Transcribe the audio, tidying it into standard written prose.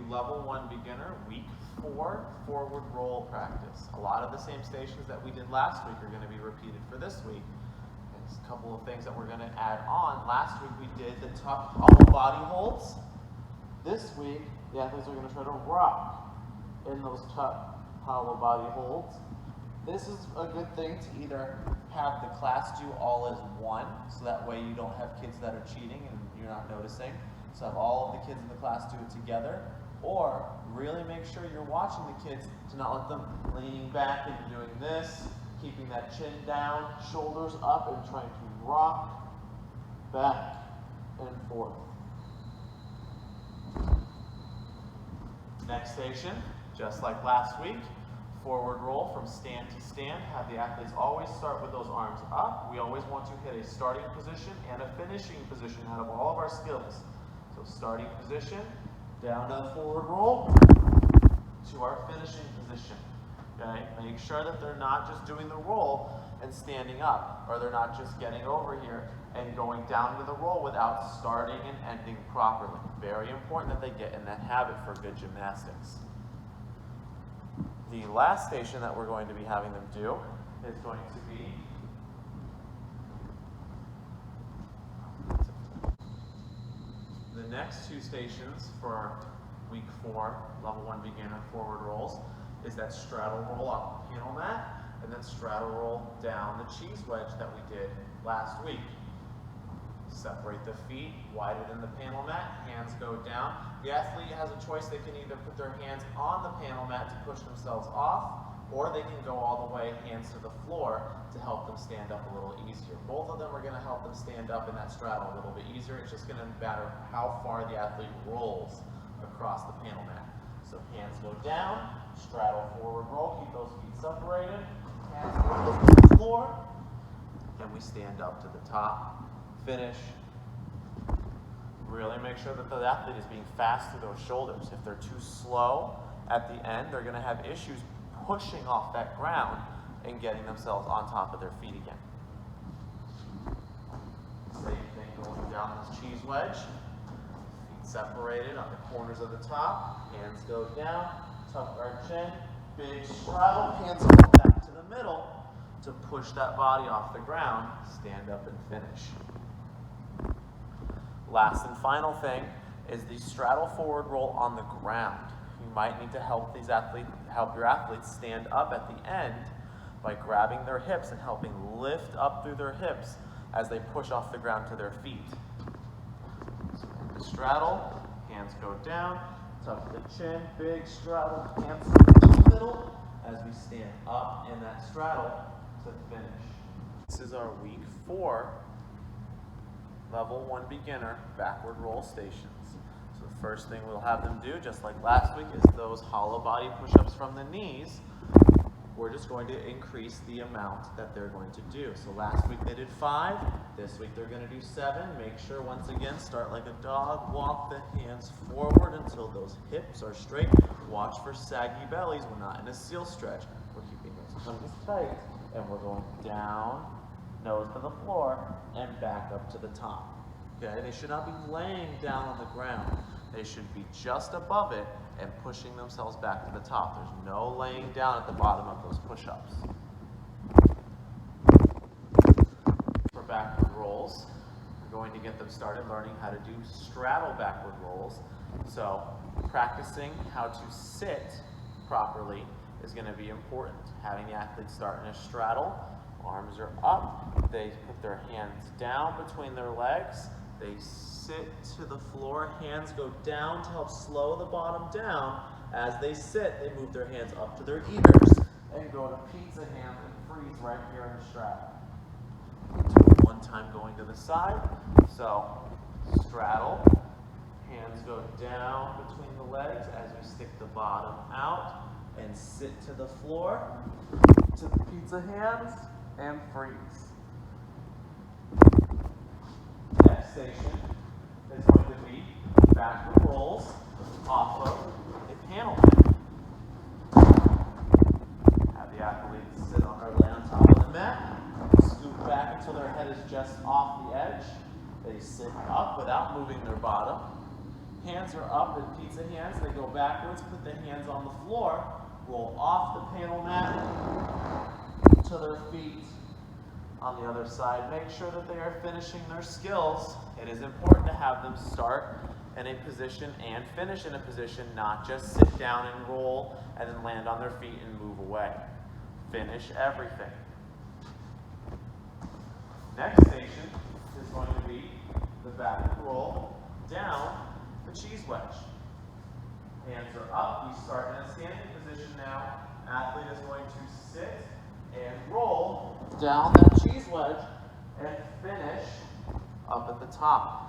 level 1 beginner, week 4, forward roll practice. A lot of the same stations that we did last week are going to be repeated for this week. There's a couple of things that we're going to add on. Last week we did the tuck hollow body holds. This week, the athletes are going to try to rock in those tuck hollow body holds. This is a good thing to either have the class do all as one, so that way you don't have kids that are cheating and you're not noticing. So have all of the kids in the class do it together, or really make sure you're watching the kids to not let them leaning back and doing this, keeping that chin down, shoulders up, and trying to rock back and forth. Next station, just like last week, forward roll from stand to stand. Have the athletes always start with those arms up. We always want to hit a starting position and a finishing position out of all of our skills. So starting position, down to the forward roll, to our finishing position. Okay? Make sure that they're not just doing the roll and standing up, or they're not just getting over here and going down to the roll without starting and ending properly. Very important that they get in that habit for good gymnastics. The last station that we're going to be having them do is going to be the next two stations for week 4, level 1 beginner forward rolls, is that straddle roll off the panel mat and then straddle roll down the cheese wedge that we did last week. Separate the feet wider than the panel mat, hands go down. The athlete has a choice. They can either put their hands on the panel mat to push themselves off, or they can go all the way hands to the floor to help them stand up a little easier. Both of them are going to help them stand up in that straddle a little bit easier. It's just going to matter how far the athlete rolls across the panel mat. So hands go down, straddle forward roll, keep those feet separated, hands go to the floor, and we stand up to the top. Finish. Really make sure that the athlete is being fast through those shoulders. If they're too slow at the end, they're going to have issues pushing off that ground and getting themselves on top of their feet again. Same thing going down this cheese wedge. Feet separated on the corners of the top. Hands go down. Tuck our chin. Big straddle. Hands go back to the middle to push that body off the ground. Stand up and finish. Last and final thing is the straddle forward roll on the ground. You might need to help your athletes stand up at the end by grabbing their hips and helping lift up through their hips as they push off the ground to their feet. So the straddle, hands go down, tuck the chin, big straddle, hands to the middle as we stand up in that straddle to finish. This is our week 4 level 1 beginner backward roll stations. So the first thing we'll have them do, just like last week, is those hollow body push-ups from the knees. We're just going to increase the amount that they're going to do. So last week they did 5, this week they're going to do 7. Make sure, once again, start like a dog, walk the hands forward until those hips are straight. Watch for saggy bellies. We're not in a seal stretch. We're keeping those tummies tight, and we're going down, nose to the floor, and back up to the top. Okay, they should not be laying down on the ground. They should be just above it and pushing themselves back to the top. There's no laying down at the bottom of those push-ups. For backward rolls, we're going to get them started learning how to do straddle backward rolls. So practicing how to sit properly is going to be important. Having the athletes start in a straddle, arms are up, they put their hands down between their legs, they sit to the floor, hands go down to help slow the bottom down. As they sit, they move their hands up to their ears and go to pizza hands and freeze right here in the straddle. Do it one time going to the side. So straddle, hands go down between the legs as we stick the bottom out and sit to the floor, to the pizza hands, and freeze. Next station is going to be backward rolls off of a panel mat. Have the athletes sit on or lay on top of the mat, scoop back until their head is just off the edge. They sit up without moving their bottom. Hands are up in pizza hands. They go backwards, put the hands on the floor, roll off the panel mat to their feet. On the other side, make sure that they are finishing their skills. It is important to have them start in a position and finish in a position, not just sit down and roll and then land on their feet and move away. Finish everything. Next station is going to be the back roll down the cheese wedge. Hands are up. We start in a standing position now. Athlete is going to sit and roll down that cheese wedge and finish up at the top.